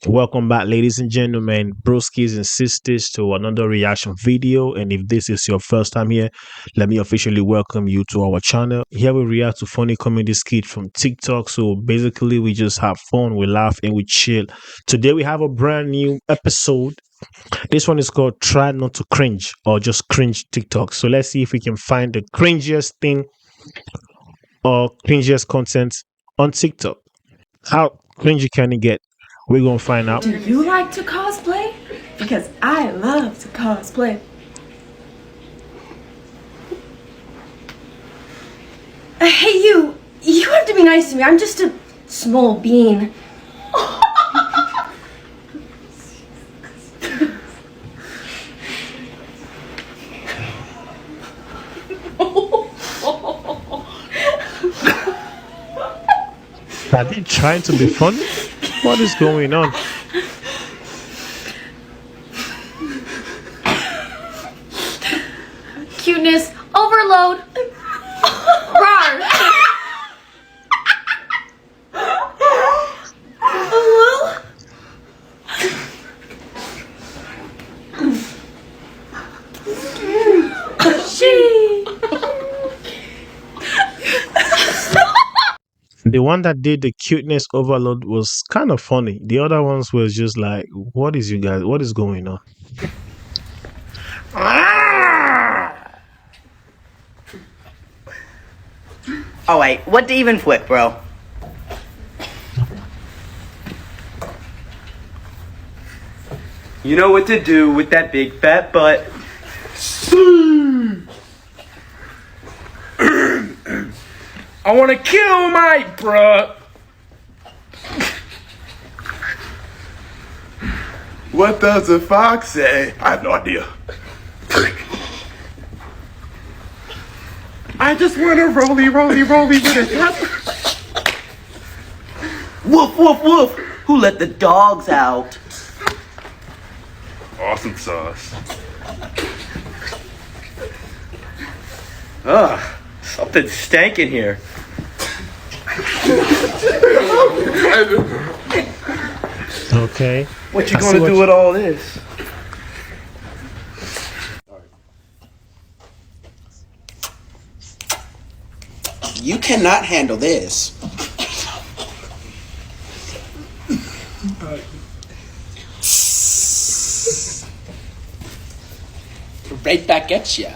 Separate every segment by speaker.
Speaker 1: Welcome back, ladies and gentlemen, broskies and sisters, to another reaction video. And if this is your first time here, let me officially welcome you to our channel. Here we react to funny comedy skits from TikTok. So basically, we just have fun, we laugh, and we chill. Today we have a brand new episode. This one is called "Try Not to Cringe" or just "Cringe TikTok." So let's see if we can find the cringiest thing or cringiest content on TikTok. How cringy can it get? We're gonna find out.
Speaker 2: Do you like to cosplay? Because I love to cosplay. Hey you have to be nice to me. I'm just a small bean.
Speaker 1: Are they trying to be funny? What is going on?
Speaker 2: Cuteness overload. Rawr. Hello? She.
Speaker 1: The one that did the cuteness overload was kind of funny. The other ones was just like, what is going on?
Speaker 3: Oh wait, what to even flip, bro? You know what to do with that big fat butt. I wanna kill my bruh.
Speaker 4: What does a fox say? I have no idea.
Speaker 3: I just wanna roly with it. Woof, woof, woof. Who let the dogs out?
Speaker 4: Awesome sauce.
Speaker 3: Ugh, something stank in here.
Speaker 1: Okay.
Speaker 3: What you gonna do with all this?
Speaker 5: You cannot handle this. Right back at ya.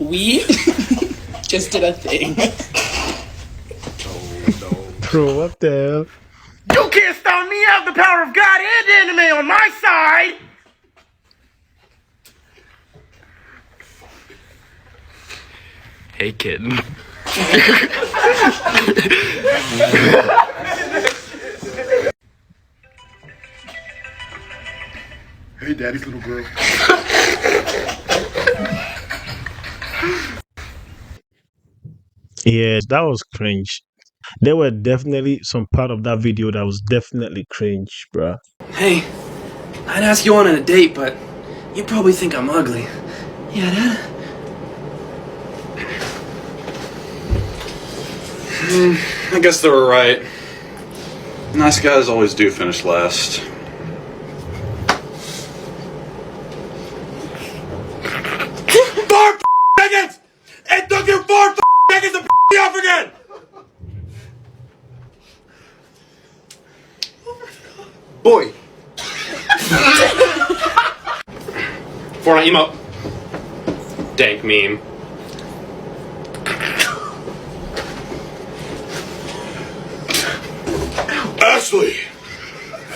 Speaker 5: We just did a thing.
Speaker 1: Bro, what the hell?
Speaker 3: You can't stop me! I have the power of God and anime on my side! Hey, kitten.
Speaker 4: Hey, daddy's little girl.
Speaker 1: Yeah, that was cringe. There were definitely some part of that video that was definitely cringe, bruh.
Speaker 6: Hey, I'd ask you on a date, but you probably think I'm ugly. Yeah, Dad?
Speaker 7: I guess they were right. Nice guys always do finish last.
Speaker 4: 4 seconds! It took you 4 seconds to me off again!
Speaker 7: Boy! Fortnite emote. Dank meme.
Speaker 4: Ashley,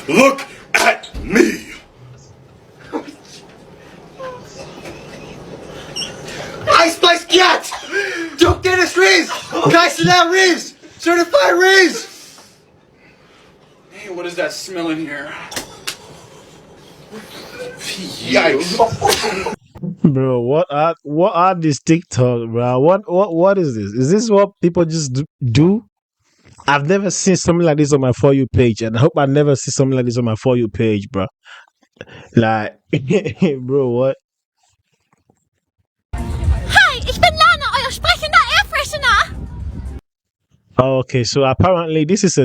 Speaker 4: look at me!
Speaker 5: Ice Spice Cat! Duke Industries! Kaiser Reeves! Certified Reeves!
Speaker 6: Hey, what is that smell in here?
Speaker 4: Yikes.
Speaker 1: Bro, what are these TikTok, bro? What is this? Is this what people just do? I've never seen something like this on my For You page, and I hope I never see something like this on my For You page, bro. Like, bro, what?
Speaker 8: Hi, ich bin Lana, euer sprechender Airfreshener.
Speaker 1: Oh, okay, so apparently this is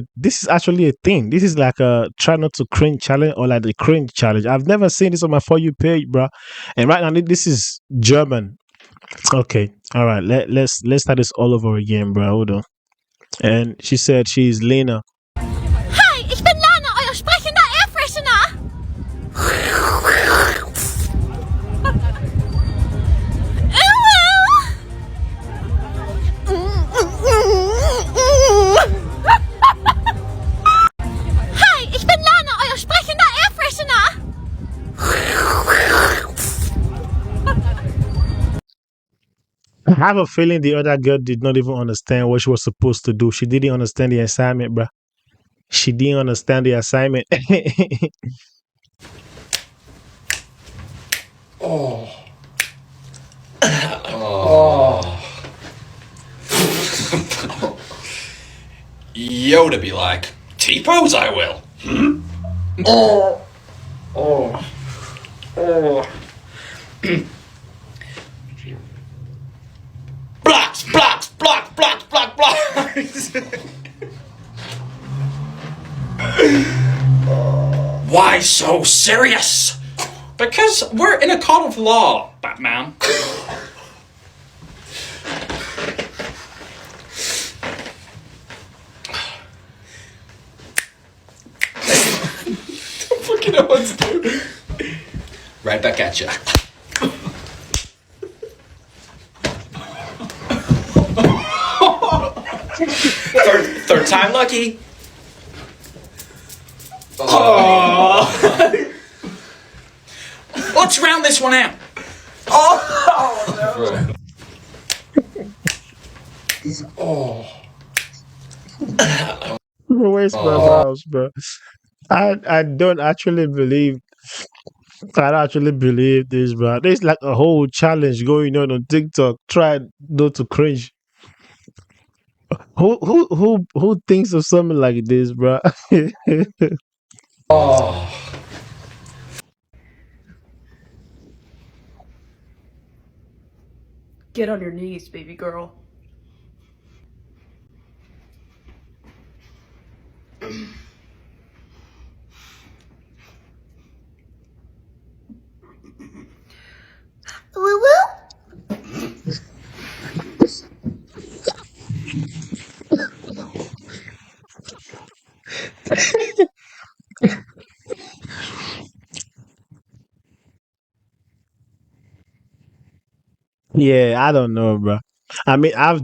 Speaker 1: actually a thing. This is like a try not to cringe challenge or like the cringe challenge. I've never seen this on my For You page, bro. And right now this is German. Okay, all right. Let's start this all over again, bro. Hold on. And she said she's Lena.
Speaker 8: Hi, ich bin Lana, euer sprechender Airfreshener. Hi, ich bin Lana, euer sprechender Airfreshener.
Speaker 1: I have a feeling the other girl did not even understand what she was supposed to do. She didn't understand the assignment, bro. She didn't understand the assignment.
Speaker 7: Yoda be like, T-pose I will. Blocks, blocks, block, block, block, blocks. Why so serious? Because we're in a court of law, Batman. Don't fucking know what to do. Right back at ya. Third time lucky. Let's round this one out.
Speaker 1: Where's my mouse, bro? I don't actually believe. I don't actually believe this, bro. There's like a whole challenge going on TikTok. Try not to cringe. Who thinks of something like this, bro?
Speaker 9: Get on your knees, baby girl.
Speaker 8: Woo woo.
Speaker 1: Yeah, I don't know, bro. I mean, I've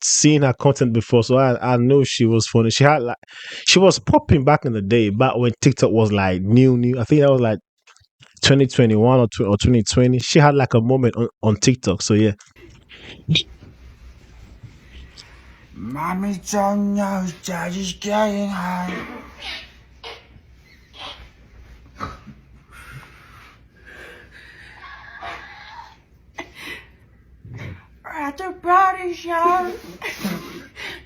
Speaker 1: seen her content before, so I know she was funny. She was popping back in the day, back when TikTok was like new. I think that was like 2021 or 2020. She had like a moment on TikTok. So yeah.
Speaker 4: Mommy don't know Daddy's getting high.
Speaker 9: At the body shop,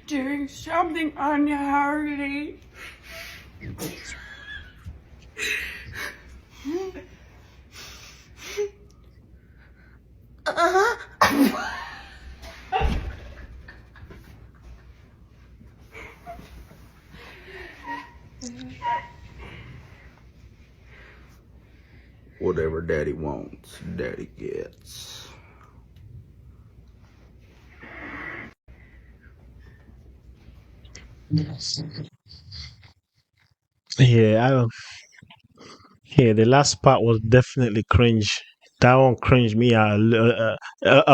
Speaker 9: doing something unhealthy.
Speaker 4: Whatever Daddy wants, Daddy gets.
Speaker 1: Yeah, I don't. Yeah, the last part was definitely cringe. That one cringed me a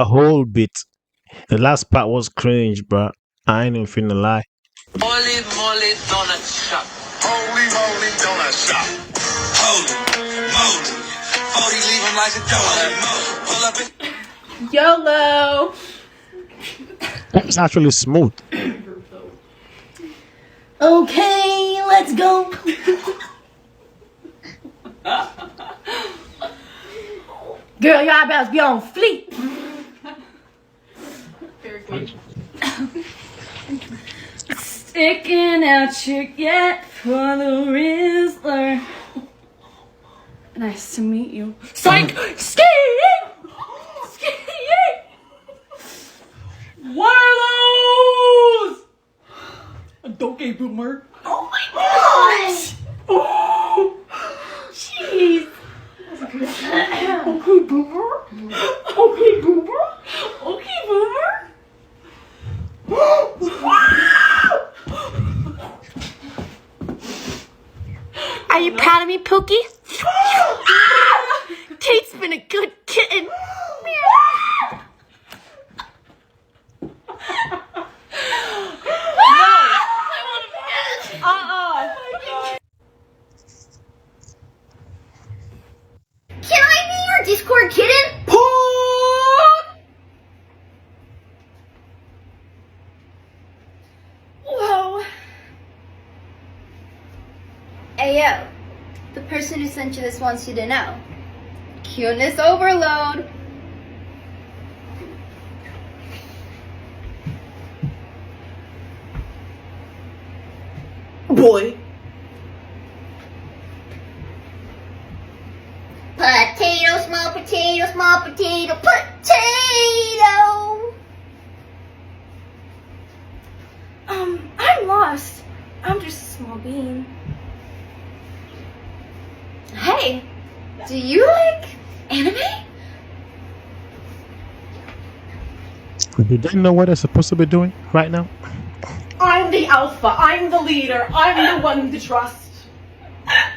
Speaker 1: whole bit. The last part was cringe, bro. I ain't even finna lie.
Speaker 3: Holy moly donut shop. Holy moly donut shop. Holy moly. Holy leave him like a donut. Pull up and
Speaker 2: YOLO.
Speaker 1: It's actually smooth.
Speaker 2: Okay, let's go. Girl, your eyebrows be on fleek.
Speaker 9: Very good.
Speaker 2: Sticking out your yet for the Rizzler. Nice to meet you. Psych! Skiing! Skiing! What are those?
Speaker 9: Okay, boomer.
Speaker 2: Oh my gosh! Oh, jeez.
Speaker 9: Okay, boomer. Okay, boomer.
Speaker 2: Okay, Boomer. Are you proud of me, Pookie? Kate's been a good kitten.
Speaker 8: Can I be your Discord kitten?
Speaker 2: Whoa.
Speaker 8: Ayo, the person who sent you this wants you to know. Cuteness overload.
Speaker 9: Boy.
Speaker 8: Potato, small potato, small potato, potato.
Speaker 2: I'm lost. I'm just a small bean.
Speaker 8: Hey, do you like anime?
Speaker 1: Do they know what they're supposed to be doing right now?
Speaker 9: I'm the alpha. I'm the leader. I'm the one to trust.
Speaker 8: Can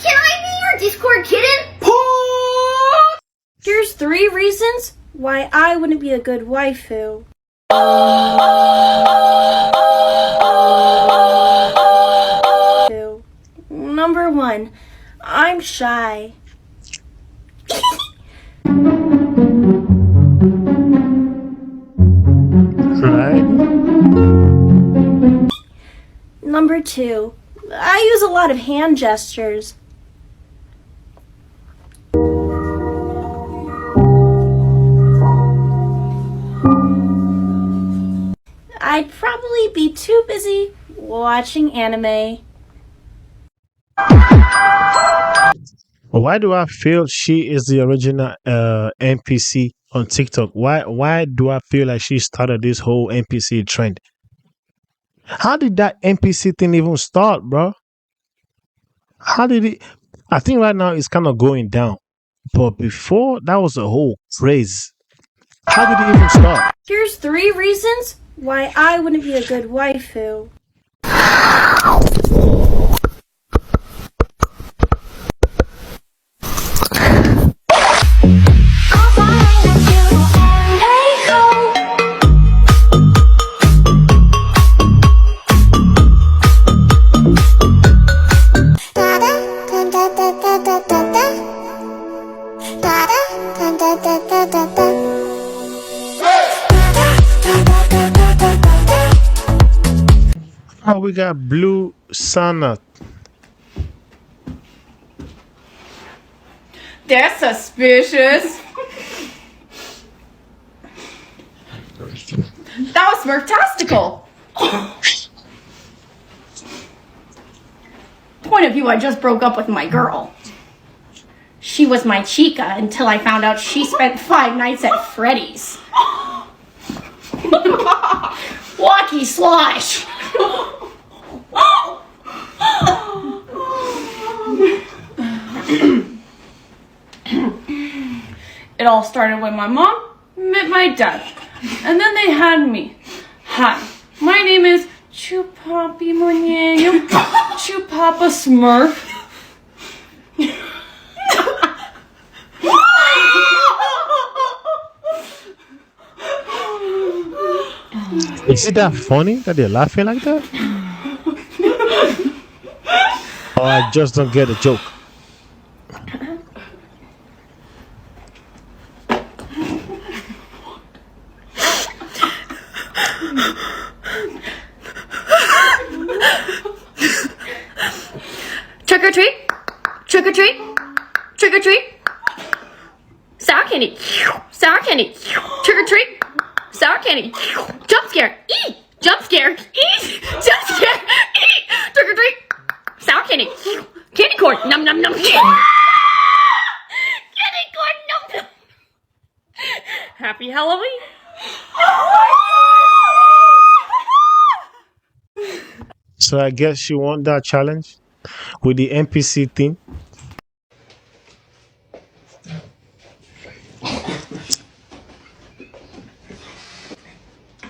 Speaker 8: I be your Discord kitten?
Speaker 2: Here's 3 reasons why I wouldn't be a good waifu. Number 1, I'm shy.
Speaker 1: Right?
Speaker 2: Number 2, I use a lot of hand gestures. I'd probably be too busy watching anime.
Speaker 1: Why do I feel she is the original NPC on TikTok? Why do I feel like she started this whole NPC trend? How did that NPC thing even start, bro? How did it? I think right now it's kind of going down, but before that was a whole craze. How did it even start?
Speaker 2: Here's 3 reasons why I wouldn't be a good waifu.
Speaker 1: Oh, we got Blue Sana.
Speaker 9: That's suspicious. That was Smurftastical.
Speaker 2: Point of view, I just broke up with my girl. She was my chica until I found out she spent 5 nights at Freddy's. Lucky Slosh.
Speaker 9: It all started when my mom met my dad. And then they had me. Hi, my name is Chupapi Muñeño. Chupapa Smurf.
Speaker 1: Is it that funny that they're laughing like that? Or I just don't get a joke.
Speaker 2: Trick or treat. Trick or treat. Trick or treat. Sour candy. Sour candy. Trick or treat. Sour candy. Jump scare. Eat. Jump scare. Eat. Jump scare. Eat. Trick or treat. Sour candy. Candy corn. Num num num. Candy corn. Num num. Happy Halloween.
Speaker 1: So I guess she won that challenge with the NPC thing.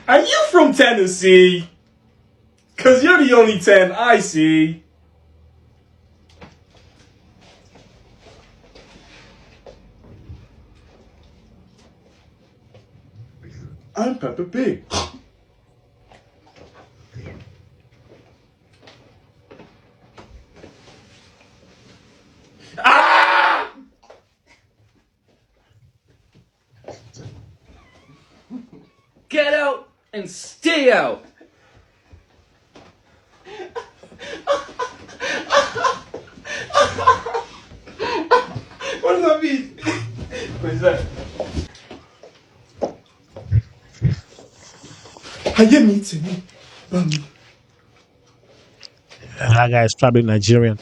Speaker 4: Are you from Tennessee? Cause you're the only 10 I see. I'm Peppa Pig.
Speaker 6: Get out and stay out.
Speaker 4: What does that mean? What is that? Are you meeting me?
Speaker 1: That guy is probably Nigerian.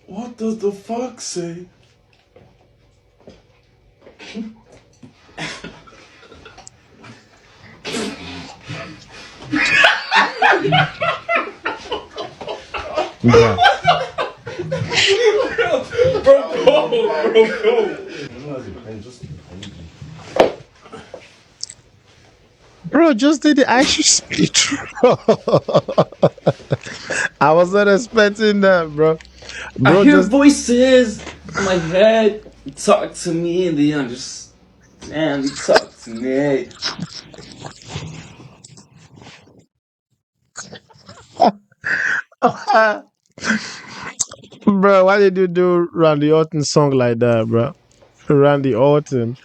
Speaker 4: What does the fuck say?
Speaker 1: Yeah.
Speaker 4: Bro, go.
Speaker 1: Bro, just did the actual speech. I was not expecting that, bro.
Speaker 6: I hear voices in my head. Talk to me and they understand. Talk to me.
Speaker 1: Bro, why did you do Randy Orton song like that, bro? Randy Orton.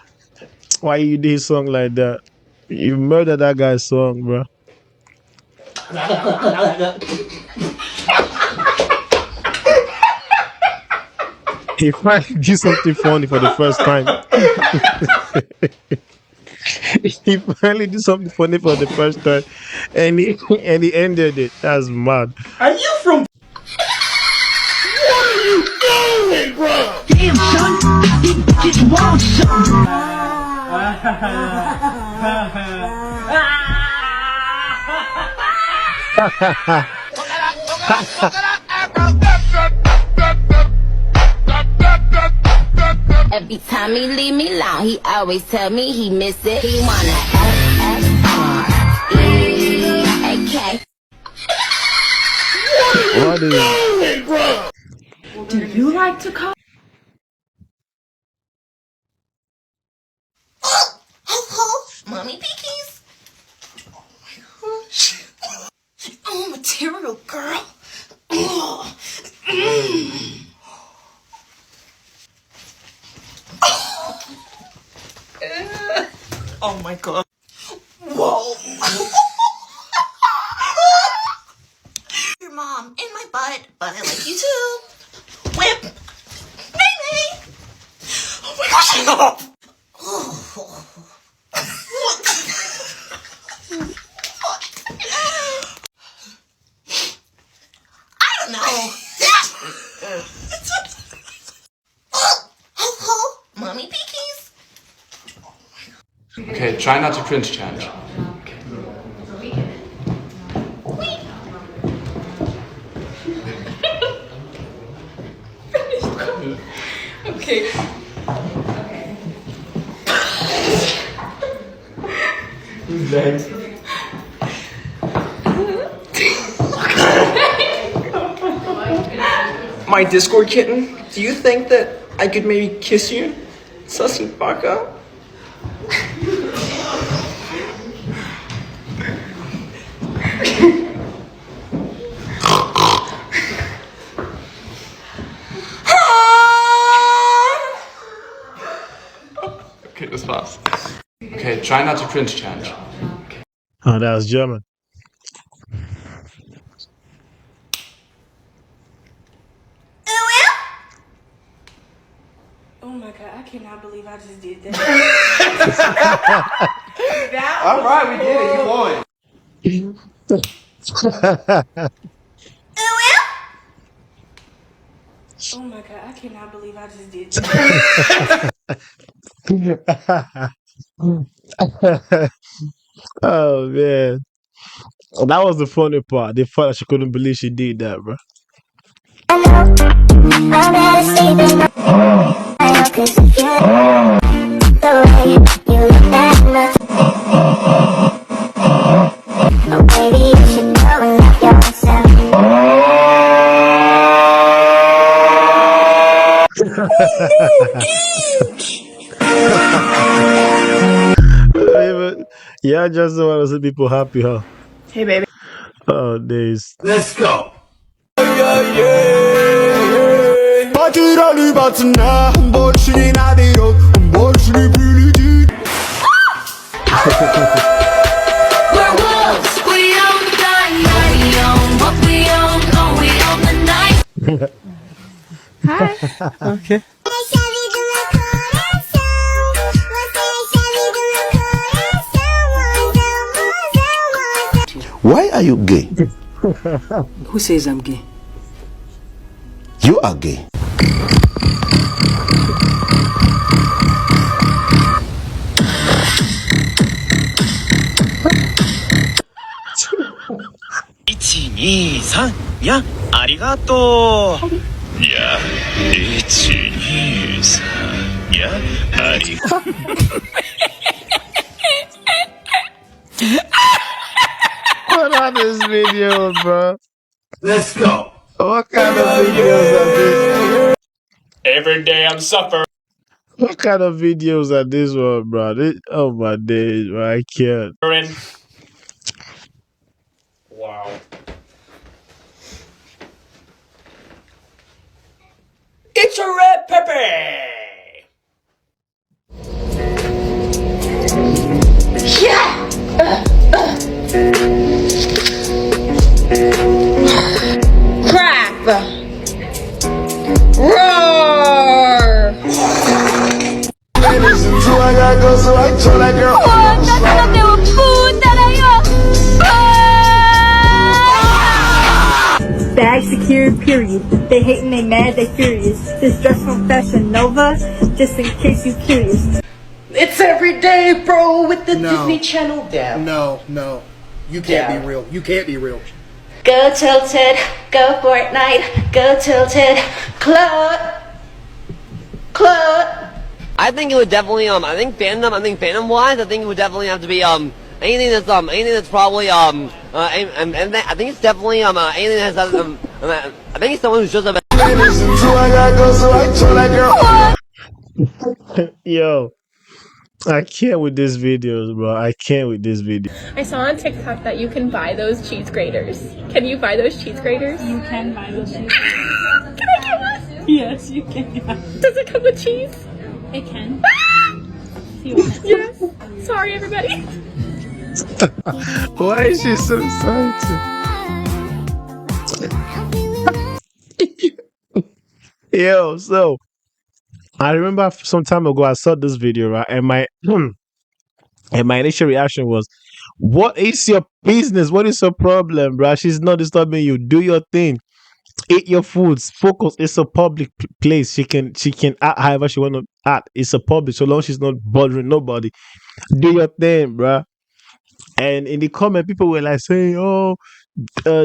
Speaker 1: Why you did song like that? You murdered that guy's song, bro. He finally did something funny for the first time. He finally did something funny for the first time, and he ended it. That's mad.
Speaker 4: Are you from?
Speaker 3: Damn, son, these bitches want some.
Speaker 10: Every time he leave me alone, he always tell me he miss it. He wanna F-F-R-E-A-K.
Speaker 1: What is it?
Speaker 9: Do you like to call?
Speaker 10: Mommy Pickies. Oh, material girl.
Speaker 5: Oh my god.
Speaker 10: Whoa. Your mom in my butt, but I like you too. Whip. Nay.
Speaker 5: Oh my gosh, shut up!
Speaker 10: I don't know. Mommy Pickies.
Speaker 6: Okay, try not to cringe challenge.
Speaker 9: Okay.
Speaker 4: Who's next?
Speaker 5: My Discord kitten, do you think that I could maybe kiss you? Sussy baka?
Speaker 6: Okay, das war's. Okay, try not to cringe challenge.
Speaker 1: Oh, that was German.
Speaker 9: Oh my god, I cannot believe I just did that.
Speaker 5: Alright, we did it, you won.
Speaker 9: Oh my god, I cannot believe I just did that.
Speaker 1: Oh man, that was the funny part. The fact that she couldn't believe she did that, bro. Yeah, just want to see people happy, huh?
Speaker 5: Hey, baby.
Speaker 1: Oh, days.
Speaker 4: Let's go. 바트라를 한 번씩이나 내려 한 번씩을 불리지.
Speaker 3: We're wolves. We own the night. We own what we own. Oh, we own the night.
Speaker 5: Okay.
Speaker 11: Why are you gay?
Speaker 5: Who says I'm gay?
Speaker 11: You are gay.
Speaker 1: What are these videos, bro?
Speaker 4: Let's go.
Speaker 1: What kind of videos are this?
Speaker 4: Every day I'm suffering.
Speaker 1: What kind of videos are this one, bro? Oh my days, bro. I can't.
Speaker 4: Wow. It's a red pepper.
Speaker 9: Crap! Roar!
Speaker 12: Bag secured, period. They hating, they mad, they furious. This dress from Fashion Nova, just in case you curious.
Speaker 5: It's every day, bro, with the Disney Channel. Damn.
Speaker 4: No. You can't be real. You can't be real.
Speaker 10: Go Tilted, go Fortnite, go Tilted, Claude.
Speaker 13: I think it would definitely I think fandom wise, I think it would definitely have to be anything that's probably and I think it's definitely anything that has I think it's someone who's just
Speaker 1: Yo, I can't with these videos, bro. I can't with this video.
Speaker 2: I saw on TikTok that you can buy those cheese graters. Can you buy those cheese graters?
Speaker 12: You can buy those cheese graters.
Speaker 2: Can I get one?
Speaker 12: Yes, you can.
Speaker 2: Does it come with cheese?
Speaker 12: It can.
Speaker 2: Yes. Sorry, everybody.
Speaker 1: Why is she so excited? Yo, so I remember some time ago I saw this video, right? And my initial reaction was, "What is your business? What is your problem, bro? She's not disturbing you. Do your thing. Eat your foods. Focus. It's a public place. She can act however she want to act. It's a public. So long she's not bothering nobody. Do your thing, bro." And in the comment, people were like saying, "Oh,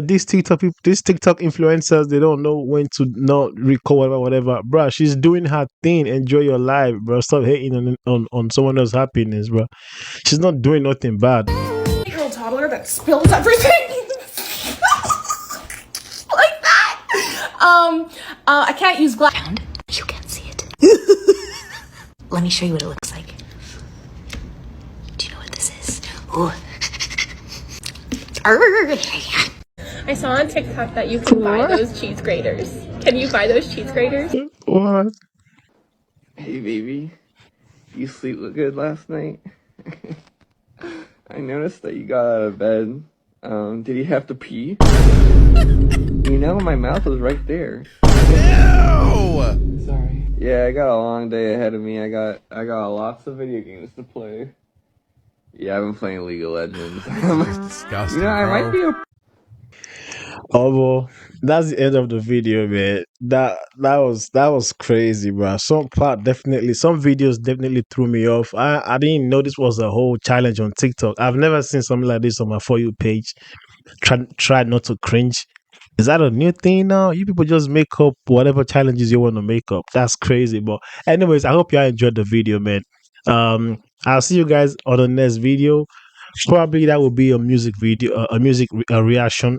Speaker 1: these TikTok influencers, they don't know when to not record whatever." Bro, she's doing her thing. Enjoy your life, bro. Stop hating on someone else's happiness, bro. She's not doing nothing bad.
Speaker 9: 8-year-old toddler that spills everything. Like that. I can't use glass.
Speaker 10: You can't see it. Let me show you what it looks like. Do you know what this is? Ooh.
Speaker 2: I saw on TikTok that you can buy those cheese graters. Can you buy those cheese graters?
Speaker 1: What?
Speaker 6: Hey baby, you sleep good last night? I noticed that you got out of bed. Did you have to pee? You know, my mouth was right there.
Speaker 4: No!
Speaker 6: Sorry. Yeah, I got a long day ahead of me. I got lots of video games to play. Yeah, I've been playing League of Legends.
Speaker 4: Disgusting.
Speaker 6: You know, I might be a
Speaker 1: Oh well, that's the end of the video, man. That was crazy, bro. Some videos definitely threw me off. I didn't know this was a whole challenge on TikTok. I've never seen something like this on my For You page. Try not to cringe. Is that a new thing now? You people just make up whatever challenges you want to make up. That's crazy. But anyways, I hope you all enjoyed the video, man. I'll see you guys on the next video. Probably that will be a music video, a reaction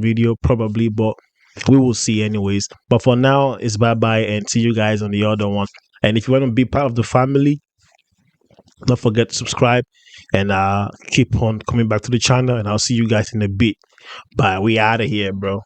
Speaker 1: video, probably. But we will see, anyways. But for now, it's bye bye, and see you guys on the other one. And if you want to be part of the family, don't forget to subscribe and keep on coming back to the channel. And I'll see you guys in a bit. Bye. We out of here, bro.